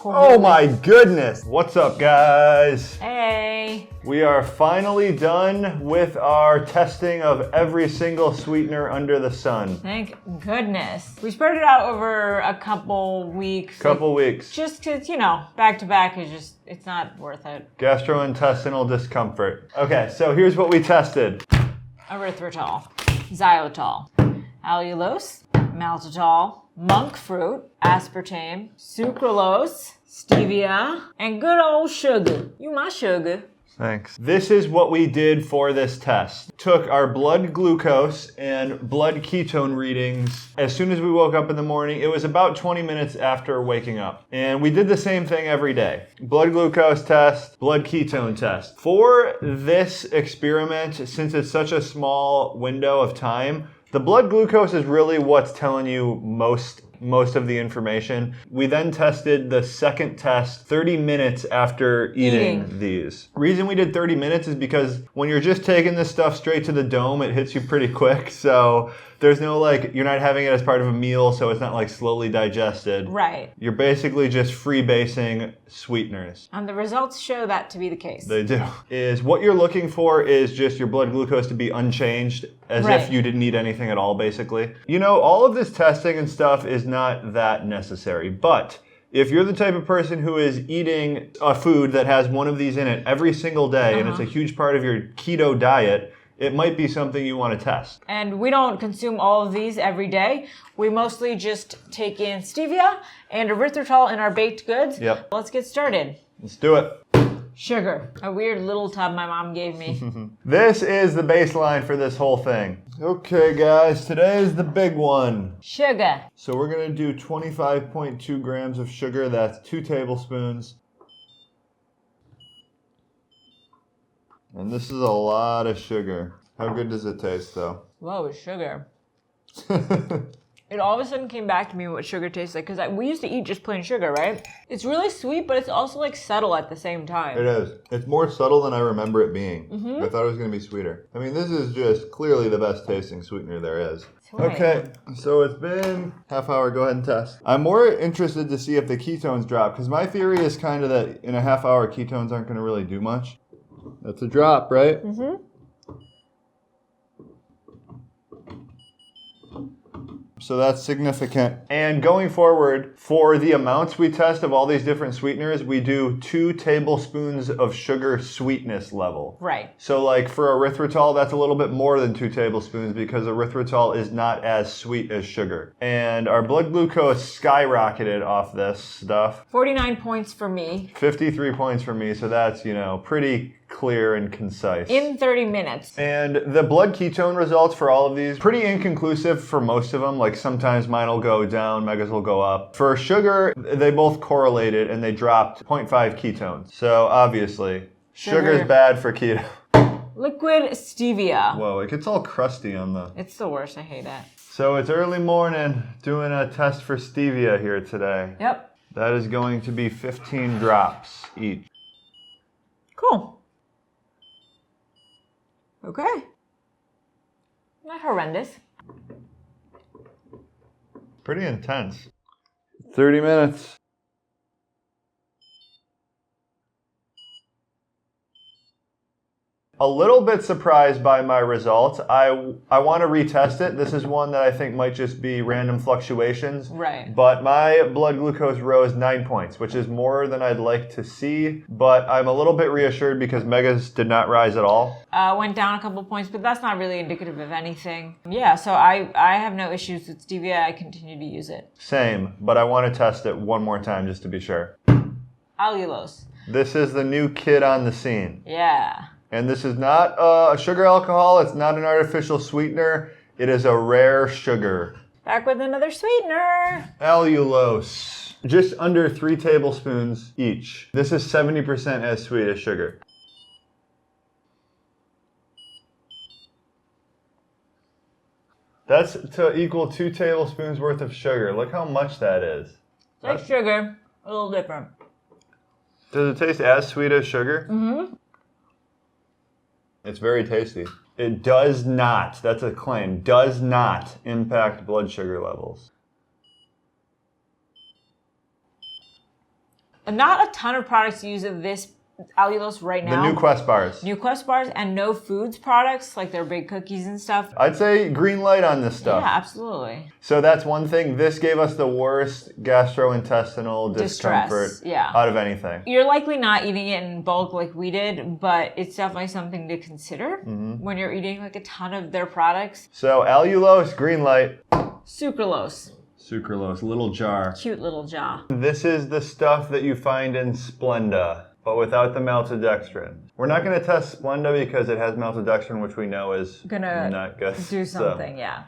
Oh my goodness! What's up, guys? Hey! We are finally done with our testing of every single sweetener under the sun. Thank goodness. We spread it out over a couple weeks. Just because, back to back is just, it's not worth it. Gastrointestinal discomfort. Okay, so here's what we tested. Erythritol, xylitol, allulose, maltitol, monk fruit, aspartame, sucralose, stevia, and good old sugar. You my sugar. Thanks. This is what we did for this test. Took our blood glucose and blood ketone readings as soon as we woke up in the morning. It was about 20 minutes after waking up. And we did the same thing every day. Blood glucose test, blood ketone test. For this experiment, since it's such a small window of time, the blood glucose is really what's telling you most of the information. We then tested the second test 30 minutes after eating these. Reason we did 30 minutes is because when you're just taking this stuff straight to the dome, it hits you pretty quick. So there's no you're not having it as part of a meal, so it's not slowly digested. Right. You're basically just freebasing sweeteners. And the results show that to be the case. They do. What you're looking for is just your blood glucose to be unchanged, as if you didn't eat anything at all, basically. All of this testing and stuff is not that necessary, but if you're the type of person who is eating a food that has one of these in it every single day, and it's a huge part of your keto diet, it might be something you want to test. And we don't consume all of these every day. We mostly just take in stevia and erythritol in our baked goods. Yep. Let's get started. Let's do it. Sugar, a weird little tub my mom gave me. This is the baseline for this whole thing. Okay, guys, today is the big one. Sugar. So we're going to do 25.2 grams of sugar. That's 2 tablespoons. And this is a lot of sugar. How good does it taste, though? Whoa, sugar. It all of a sudden came back to me what sugar tastes like, because we used to eat just plain sugar, right? It's really sweet, but it's also subtle at the same time. It is. It's more subtle than I remember it being. I thought it was going to be sweeter. I mean, this is just clearly the best tasting sweetener there is. Okay, so it's been half hour. Go ahead and test. I'm more interested to see if the ketones drop, because my theory is kind of that in a half hour, ketones aren't going to really do much. That's a drop, right? So that's significant. And going forward, for the amounts we test of all these different sweeteners, we do 2 tablespoons of sugar sweetness level. Right. So for erythritol, that's a little bit more than 2 tablespoons because erythritol is not as sweet as sugar. And our blood glucose skyrocketed off this stuff. 49 points for me. 53 points for me, so that's, pretty clear and concise. In 30 minutes. And the blood ketone results for all of these, pretty inconclusive for most of them. Sometimes mine will go down, Mega's will go up. For sugar, they both correlated and they dropped 0.5 ketones. So obviously, sugar's bad for keto. Liquid stevia. Whoa, it gets all crusty on the... It's the worst, I hate it. So it's early morning, doing a test for stevia here today. Yep. That is going to be 15 drops each. Cool. Okay. Not horrendous. Pretty intense. 30 minutes. A little bit surprised by my results. I want to retest it. This is one that I think might just be random fluctuations. Right. But my blood glucose rose 9 points, which is more than I'd like to see. But I'm a little bit reassured because Mega's did not rise at all. Went down a couple points, but that's not really indicative of anything. Yeah, so I have no issues with stevia. I continue to use it. Same, but I want to test it one more time just to be sure. Allulose. This is the new kid on the scene. Yeah. And this is not a sugar alcohol. It's not an artificial sweetener. It is a rare sugar. Back with another sweetener. Allulose. Just under 3 tablespoons each. This is 70% as sweet as sugar. That's to equal 2 tablespoons worth of sugar. Look how much that is. Like sugar, a little different. Does it taste as sweet as sugar? Mm-hmm. It's very tasty. It does not, that's a claim, does not impact blood sugar levels. Not a ton of products use this allulose right now. The new Quest bars. New Quest bars and no foods products, like their big cookies and stuff. I'd say green light on this stuff. Yeah, absolutely. So that's one thing. This gave us the worst gastrointestinal discomfort out of anything. You're likely not eating it in bulk like we did, but it's definitely something to consider when you're eating like a ton of their products. So allulose, green light. Sucralose. Sucralose, little jar. Cute little jar. This is the stuff that you find in Splenda, but without the maltodextrin. We're not going to test Splenda because it has maltodextrin, which we know is not good. Do something, yeah.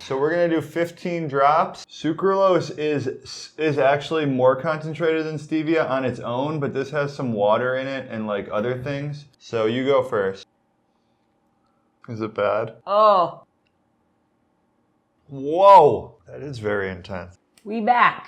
So we're going to do 15 drops. Sucralose is actually more concentrated than stevia on its own, but this has some water in it and like other things. So you go first. Is it bad? Oh. Whoa. That is very intense. We back.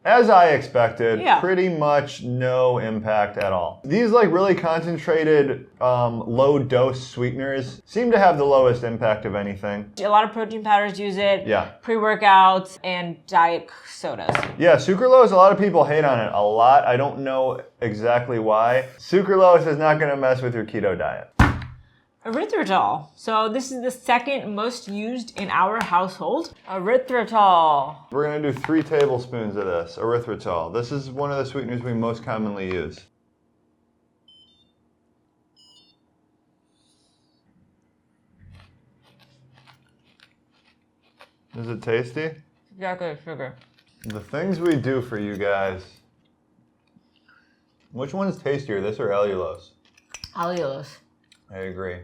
As I expected, pretty much no impact at all. These like really concentrated low dose sweeteners seem to have the lowest impact of anything. A lot of protein powders use it. Yeah. Pre-workouts and diet sodas. Yeah, sucralose, a lot of people hate on it a lot. I don't know exactly why. Sucralose is not going to mess with your keto diet. Erythritol. So this is the second most used in our household. Erythritol. We're going to do 3 tablespoons of this, erythritol. This is one of the sweeteners we most commonly use. Is it tasty? Exactly like sugar. The things we do for you guys. Which one's tastier, this or allulose? Allulose. I agree.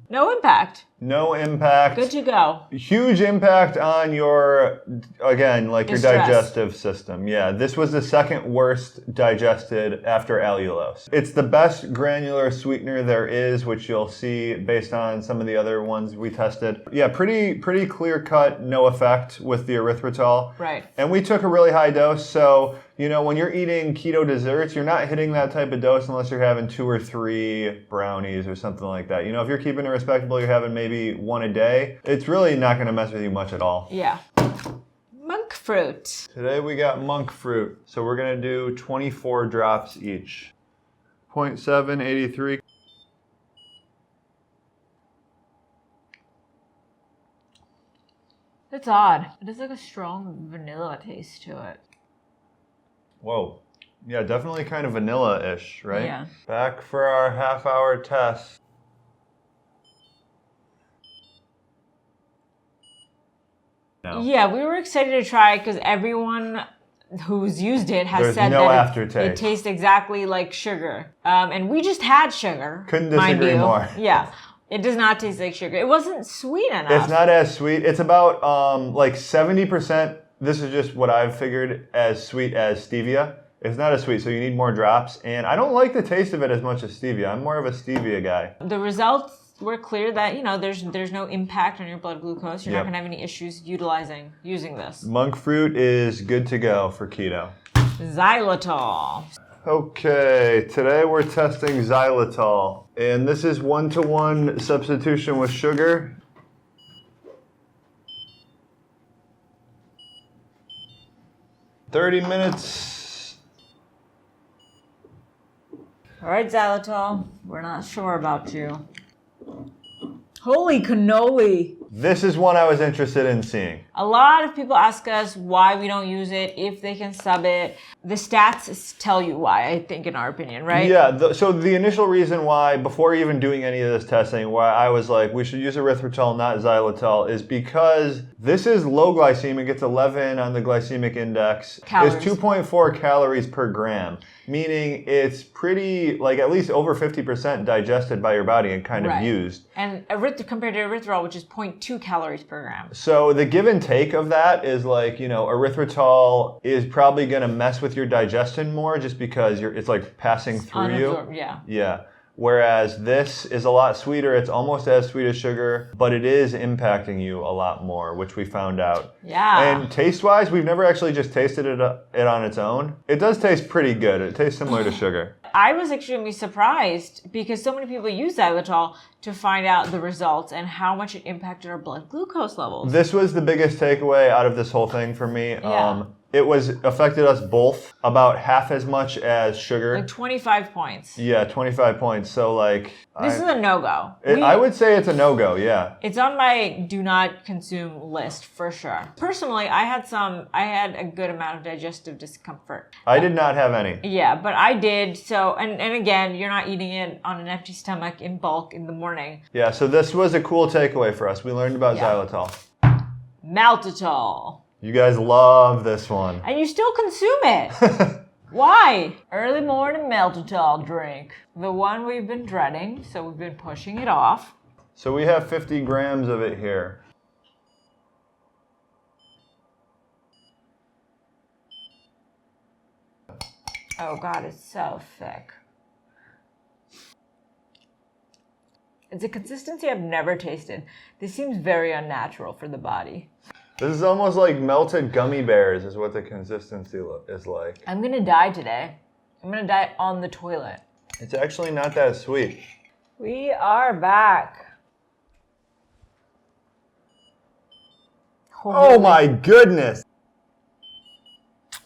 No impact. No impact. Good to go. Huge impact on your, again, like your digestive system. Yeah, this was the second worst digested after allulose. It's the best granular sweetener there is, which you'll see based on some of the other ones we tested. Yeah, pretty clear cut, no effect with the erythritol. Right. And we took a really high dose, so when you're eating keto desserts, you're not hitting that type of dose unless you're having 2 or 3 brownies or something like that. If you're keeping it respectable, you're having maybe 1 a day. It's really not going to mess with you much at all. Yeah. Monk fruit. Today we got monk fruit. So we're going to do 24 drops each. 0.7, 83. It's odd. It has like a strong vanilla taste to it. Whoa. Yeah, definitely kind of vanilla-ish, right? Yeah. Back for our half-hour test. No. Yeah, we were excited to try it because everyone who's used it has said no that aftertaste. It tastes exactly like sugar. And we just had sugar. Couldn't disagree more. Yeah. It does not taste like sugar. It wasn't sweet enough. It's not as sweet. It's about like 70%. This is just what I've figured as sweet as stevia. It's not as sweet, so you need more drops. And I don't like the taste of it as much as stevia. I'm more of a stevia guy. The results were clear that, there's no impact on your blood glucose. You're not going to have any issues using this. Monk fruit is good to go for keto. Xylitol. Okay, today we're testing xylitol. And this is 1-to-1 substitution with sugar. $30 minutes. All right, xylitol. We're not sure about you. Holy cannoli. This is one I was interested in seeing. A lot of people ask us why we don't use it, if they can sub it. The stats tell you why, I think, in our opinion, right? Yeah, so the initial reason why, before even doing any of this testing, why I was like, we should use erythritol, not xylitol, is because this is low glycemic. It's 11 on the glycemic index. Calories. It's 2.4 calories per gram, meaning it's pretty, like at least over 50% digested by your body and kind of used. And compared to erythritol, which is 0.2 calories per gram. So the give and take of that is like, erythritol is probably going to mess with your digestion more just because it's like passing through you. Yeah. Yeah. Whereas this is a lot sweeter. It's almost as sweet as sugar, but it is impacting you a lot more, which we found out. Yeah. And taste-wise, we've never actually just tasted it on its own. It does taste pretty good. It tastes similar to sugar. I was extremely surprised because so many people use xylitol to find out the results and how much it impacted our blood glucose levels. This was the biggest takeaway out of this whole thing for me. Yeah. It affected us both about half as much as sugar. Like 25 points. Yeah, 25 points. So like... This is a no-go. I would say it's a no-go, yeah. It's on my do not consume list for sure. Personally, I had a good amount of digestive discomfort. I did not have any. Yeah, but I did. So, and again, you're not eating it on an empty stomach in bulk in the morning. Yeah, so this was a cool takeaway for us. We learned about xylitol. Maltitol. You guys love this one. And you still consume it. Why? Early morning Maltitol drink. The one we've been dreading, so we've been pushing it off. So we have 50 grams of it here. Oh God, it's so thick. It's a consistency I've never tasted. This seems very unnatural for the body. This is almost like melted gummy bears is what the consistency is like. I'm gonna die today. I'm gonna die on the toilet. It's actually not that sweet. We are back. Oh my goodness.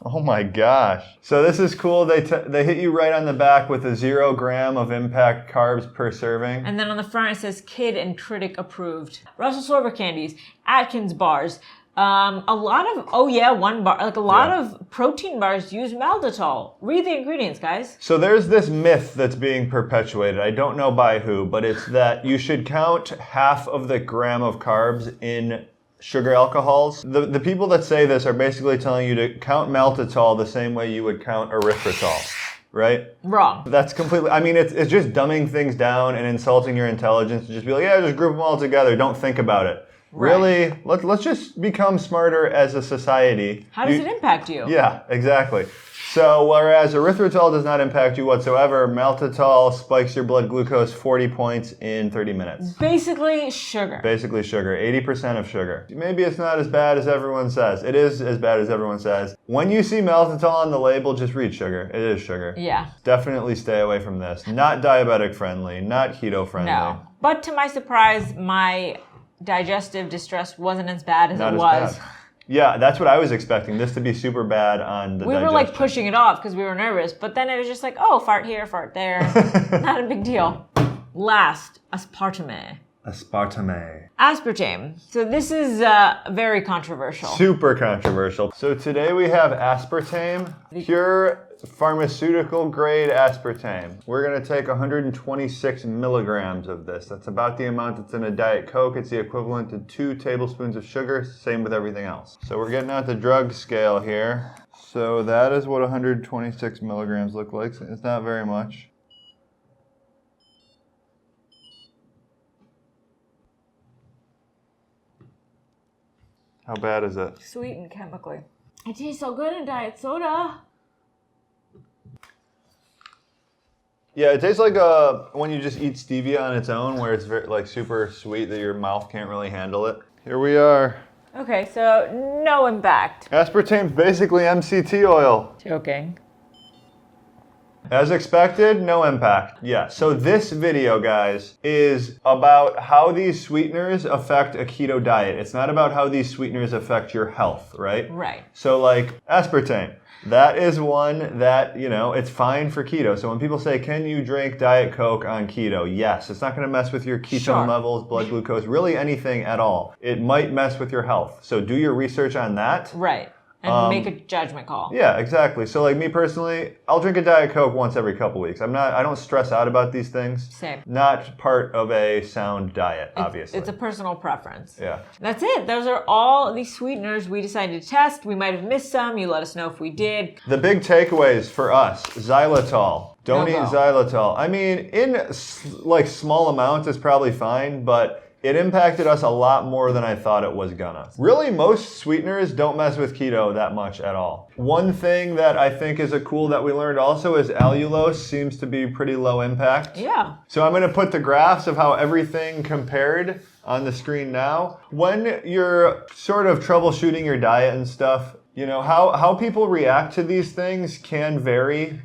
Oh my gosh. So this is cool. They hit you right on the back with a 0 gram of impact carbs per serving. And then on the front it says kid and critic approved. Russell Sorber candies, Atkins bars, a lot of, one bar, like a lot of protein bars use maltitol. Read the ingredients, guys. So there's this myth that's being perpetuated. I don't know by who, but it's that you should count half of the gram of carbs in sugar alcohols. The people that say this are basically telling you to count maltitol the same way you would count erythritol, right? Wrong. That's completely, I mean, it's just dumbing things down and insulting your intelligence to just be like, yeah, just group them all together. Don't think about it. Right. Really, let's just become smarter as a society. How does it impact you? Yeah, exactly. So whereas erythritol does not impact you whatsoever, maltitol spikes your blood glucose 40 points in 30 minutes. Basically sugar. Basically sugar. 80% of sugar. Maybe it's not as bad as everyone says. It is as bad as everyone says. When you see maltitol on the label, just read sugar. It is sugar. Yeah. Definitely stay away from this. Not diabetic friendly, not keto friendly. No. But to my surprise, my digestive distress wasn't as bad as Not it as was. bad. Yeah, that's what I was expecting. This to be super bad on the We digestion. were like pushing it off because we were nervous, but then it was just like, oh, fart here, fart there. Not a big deal. Last, aspartame. Aspartame. Aspartame. So this is very controversial. Super controversial. So today we have aspartame, pure pharmaceutical grade aspartame. We're going to take 126 milligrams of this. That's about the amount that's in a Diet Coke. It's the equivalent to 2 tablespoons of sugar. Same with everything else. So we're getting out the drug scale here. So that is what 126 milligrams look like. It's not very much. How bad is it? Sweet and chemically. It tastes so good in diet soda. Yeah, it tastes like when you just eat stevia on its own, where it's very, like super sweet that your mouth can't really handle it. Here we are. Okay, so no impact. Aspartame's basically MCT oil. Joking. As expected, no impact. Yeah, so this video, guys, is about how these sweeteners affect a keto diet. It's not about how these sweeteners affect your health, right? Right. So like aspartame, that is one that, you know, it's fine for keto. So when people say, can you drink Diet Coke on keto? Yes, it's not going to mess with your ketone levels, blood glucose, really anything at all. It might mess with your health. So do your research on that. Right. And make a judgment call. Yeah, exactly. So like me personally, I'll drink a Diet Coke once every couple weeks. I don't stress out about these things. Same. Not part of a sound diet, obviously. It's a personal preference. Yeah. That's it. Those are all the sweeteners we decided to test. We might have missed some. You let us know if we did. The big takeaways for us, xylitol. Don't eat No-go. xylitol. I mean, in like small amounts is probably fine, but it impacted us a lot more than I thought it was gonna. Really, most sweeteners don't mess with keto that much at all. One thing that I think is a cool that we learned also is allulose seems to be pretty low impact. Yeah. So I'm gonna put the graphs of how everything compared on the screen now. When you're sort of troubleshooting your diet and stuff, you know, how people react to these things can vary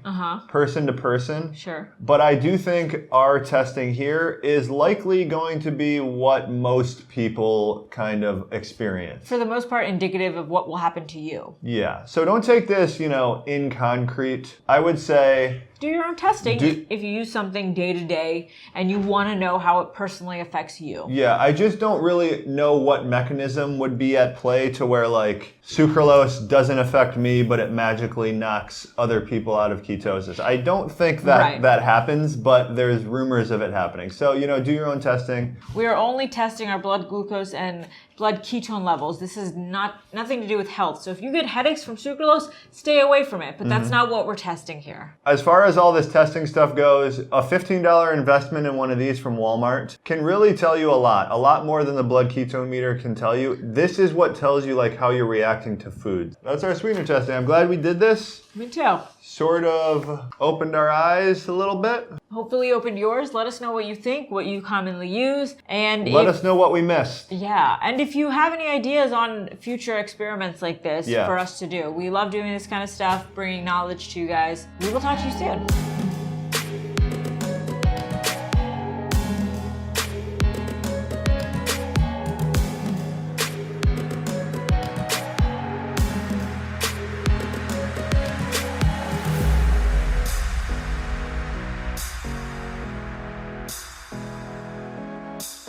person to person. Sure. But I do think our testing here is likely going to be what most people kind of experience. For the most part, indicative of what will happen to you. Yeah. So don't take this, you know, in concrete. I would say do your own testing if you use something day to day and you want to know how it personally affects you. Yeah, I just don't really know what mechanism would be at play to where like sucralose doesn't affect me, but it magically knocks other people out of ketosis. I don't think that that happens, but there's rumors of it happening. So, you know, do your own testing. We are only testing our blood glucose and blood ketone levels. This is nothing to do with health. So if you get headaches from sucralose, stay away from it. But that's not what we're testing here. As far as all this testing stuff goes, a $15 investment in one of these from Walmart can really tell you a lot more than the blood ketone meter can tell you. This is what tells you like how you're reacting to food. That's our sweetener testing. I'm glad we did this. Me too. Sort of opened our eyes a little bit. Hopefully opened yours. Let us know what you think, what you commonly use, and let us know what we missed. Yeah, and if you have any ideas on future experiments like this for us to do. We love doing this kind of stuff, bringing knowledge to you guys. We will talk to you soon.